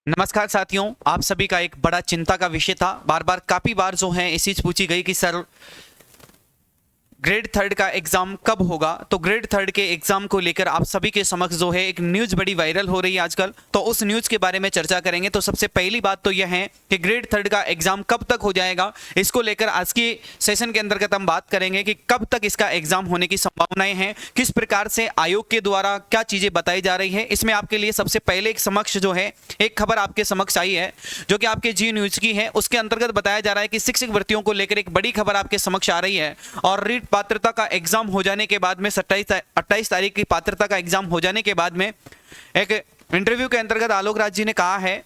नमस्कार साथियों, आप सभी का एक बड़ा चिंता का विषय था। बार बार काफी बार जो है इस चीज पूछी गई कि सर ग्रेड थर्ड का एग्जाम कब होगा। तो ग्रेड थर्ड के एग्जाम को लेकर आप सभी के समक्ष जो है एक न्यूज बड़ी वायरल हो रही है आजकल, तो उस न्यूज के बारे में चर्चा करेंगे। तो सबसे पहली बात तो यह है कि ग्रेड थर्ड का एग्जाम कब तक हो जाएगा, इसको लेकर आज की सेशन के अंतर्गत हम बात करेंगे कि कब तक इसका एग्जाम होने की संभावनाएं हैं, किस प्रकार से आयोग के द्वारा क्या चीजें बताई जा रही है। इसमें आपके लिए सबसे पहले एक समक्ष जो है एक खबर आपके समक्ष आई है जो कि आपके जी न्यूज की है। उसके अंतर्गत बताया जा रहा है कि शिक्षक भर्तियों को लेकर एक बड़ी खबर आपके समक्ष आ रही है और रीट पात्रता का एग्जाम हो जाने के बाद में 28 तारीख की पात्रता का एग्जाम हो जाने के बाद में एक इंटरव्यू के अंतर्गत आलोक राज जी ने कहा है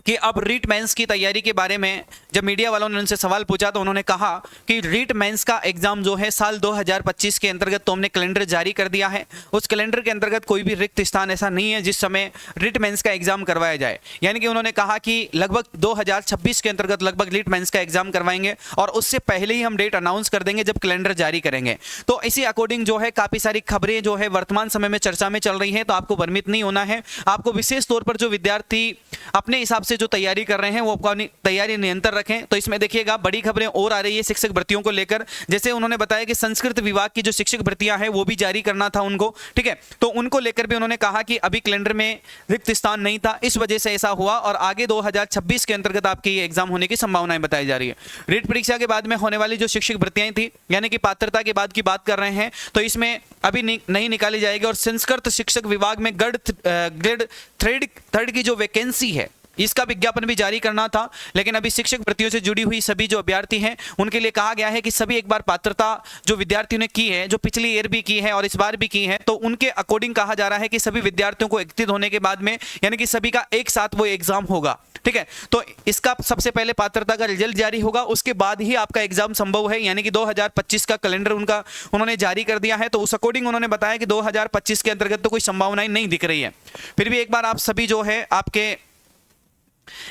कि अब रीट मेंस की तैयारी के बारे में जब मीडिया वालों ने उनसे सवाल पूछा तो उन्होंने कहा कि रीट मेंस का एग्जाम जो है साल 2025 के अंतर्गत तो हमने कैलेंडर जारी कर दिया है। उस कैलेंडर के अंतर्गत कोई भी रिक्त स्थान ऐसा नहीं है जिस समय रीट मेंस का एग्जाम करवाया जाए। यानी कि उन्होंने कहा कि लगभग 2026 के अंतर्गत लगभग रीट मेंस का एग्जाम करवाएंगे और उससे पहले ही हम डेट अनाउंस कर देंगे जब कैलेंडर जारी करेंगे। तो इसी अकॉर्डिंग जो है काफी सारी खबरें जो है वर्तमान समय में चर्चा में चल रही है, तो आपको भ्रमित नहीं होना है। आपको विशेष तौर पर जो विद्यार्थी अपने हिसाब से जो तैयारी कर रहे हैं वो अपनी तैयारी निरंतर रखें। तो इसमें देखिएगा बड़ी खबरें और आ रही है शिक्षक भर्तियों को लेकर। जैसे उन्होंने बताया कि संस्कृत विभाग की जो शिक्षक भर्तियां हैं वो भी जारी करना था उनको, ठीक है। तो उनको लेकर भी उन्होंने कहा कि अभी कैलेंडर में रिक्त स्थान नहीं था, इस वजह से ऐसा हुआ और आगे 2026 के अंतर्गत आपके ये एग्जाम होने की संभावनाएं बताई जा रही है। रीट परीक्षा के बाद में होने वाली जो शिक्षक भर्तियां थी यानी कि पात्रता के बाद की बात कर रहे हैं, तो इसमें अभी नहीं निकाली जाएगी। और संस्कृत शिक्षक विभाग में ग्रेड थर्ड की जो वैकेंसी है इसका विज्ञापन भी जारी करना था, लेकिन अभी शिक्षक भर्तियों से जुड़ी हुई सभी जो अभ्यर्थी हैं उनके लिए कहा गया है कि सभी एक बार पात्रता जो विद्यार्थियों ने की है, जो पिछली ईयर भी की है और इस बार भी की है, तो उनके अकॉर्डिंग कहा जा रहा है कि सभी विद्यार्थियों को एकत्रित होने के बाद में यानी कि सभी का एक साथ वो एग्जाम होगा, ठीक है। तो इसका सबसे पहले पात्रता का रिजल्ट जारी होगा, उसके बाद ही आपका एग्जाम संभव है। यानी कि 2025 का कैलेंडर उन्होंने जारी कर दिया है, तो उस अकॉर्डिंग उन्होंने बताया कि 2025 के अंतर्गत तो कोई संभावनाएं नहीं दिख रही है। फिर भी एक बार आप सभी जो है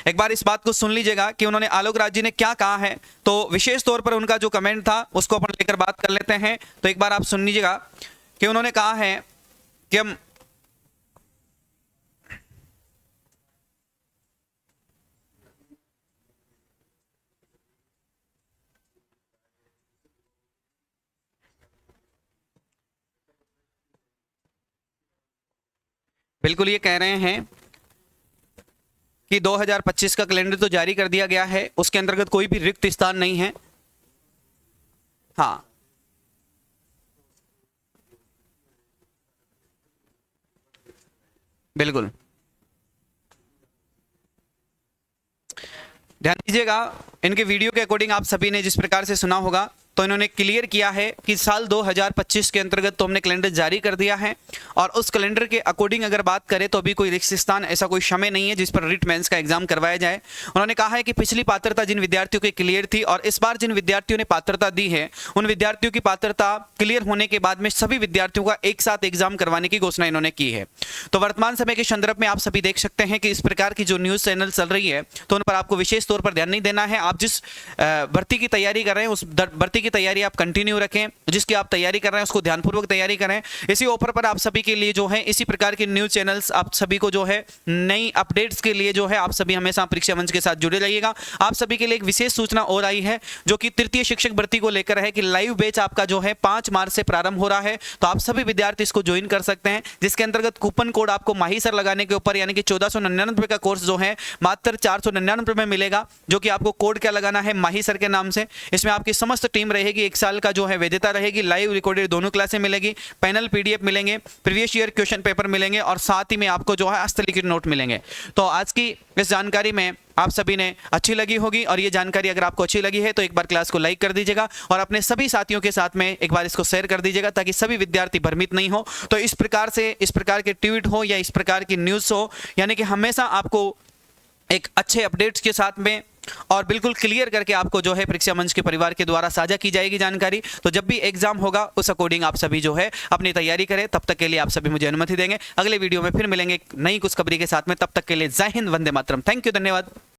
एक बार इस बात को सुन लीजिएगा कि उन्होंने आलोक राज जी ने क्या कहा है। तो विशेष तौर पर उनका जो कमेंट था उसको अपन लेकर बात कर लेते हैं। तो एक बार आप सुन लीजिएगा कि उन्होंने कहा है कि हम बिल्कुल ये कह रहे हैं कि 2025 का कैलेंडर तो जारी कर दिया गया है, उसके अंतर्गत कोई भी रिक्त स्थान नहीं है। हाँ, बिल्कुल ध्यान दीजिएगा। इनके वीडियो के अकॉर्डिंग आप सभी ने जिस प्रकार से सुना होगा तो इन्होंने क्लियर किया है कि साल 2025 के अंतर्गत तो हमने कैलेंडर जारी कर दिया है और उस कैलेंडर के अकॉर्डिंग अगर बात करें तो अभी कोई रिक्त स्थान ऐसा कोई समय नहीं है जिस पर रिट मेंस का एग्जाम करवाया जाए। उन्होंने कहा है कि पिछली पात्रता जिन विद्यार्थियों की क्लियर थी और इस बार जिन विद्यार्थियों ने पात्रता दी है उन विद्यार्थियों की पात्रता क्लियर होने के बाद में सभी विद्यार्थियों का एक साथ एग्जाम करवाने की घोषणा इन्होंने की है। तो वर्तमान समय के संदर्भ में आप सभी देख सकते हैं कि इस प्रकार की जो न्यूज चैनल चल रही है तो उन पर आपको विशेष तौर पर ध्यान नहीं देना है। आप जिस भर्ती की तैयारी कर रहे हैं उस भर्ती की तैयारी आप कंटिन्यू रखें, जिसकी आप तैयारी कर रहे हैं उसको ध्यानपूर्वक तैयारी करें। इसी ऑफर पर आप सभी के लिए जो है इसी प्रकार के न्यूज चैनल्स आप सभी को जो है नई अपडेट्स के लिए जो है आप सभी हमेशा परीक्षा मंच के साथ जुड़े रहिएगा। आप सभी के लिए एक विशेष सूचना और आई है जो कि तृतीय शिक्षक भर्ती को लेकर है कि लाइव बैच आपका जो है 5 मार्च से प्रारंभ हो रहा है। तो आप सभी विद्यार्थी इसको ज्वाइन कर सकते हैं, जिसके अंतर्गत कूपन कोड आपको माही सर लगाने के ऊपर यानी कि 1499 का कोर्स जो है मात्र 499 में मिलेगा, जो कि आपको कोड क्या लगाना है माही सर के नाम से। इसमें आपकी समस्त टीम रहेगी, 1 साल का जो है वैधता रहेगी, लाइव रिकॉर्डेड दोनों क्लासें मिलेगी, पैनल पीडीएफ मिलेंगे, प्रीवियस ईयर क्वेश्चन पेपर मिलेंगे और साथ ही में आपको जो है हस्तलिखित नोट मिलेंगे। तो आज की इस जानकारी में आप सभी ने अच्छी लगी होगी और ये जानकारी अगर आपको अच्छी लगी है तो एक बार क्लास को लाइक कर दीजिएगा और अपने सभी साथियों के साथ में एक बार इसको शेयर कर दीजिएगा ताकि सभी विद्यार्थी भ्रमित नहीं हो। तो इस प्रकार के ट्वीट हो या इस प्रकार की न्यूज़ हो, यानी कि हमेशा आपको एक अच्छे अपडेट्स के साथ में और बिल्कुल क्लियर करके आपको जो है परीक्षा मंच के परिवार के द्वारा साझा की जाएगी जानकारी। तो जब भी एग्जाम होगा उस अकॉर्डिंग आप सभी जो है अपनी तैयारी करें। तब तक के लिए आप सभी मुझे अनुमति देंगे, अगले वीडियो में फिर मिलेंगे नई कुछ खबरी के साथ में। तब तक के लिए जय हिंद, वंदे मातरम। थैंक यू, धन्यवाद।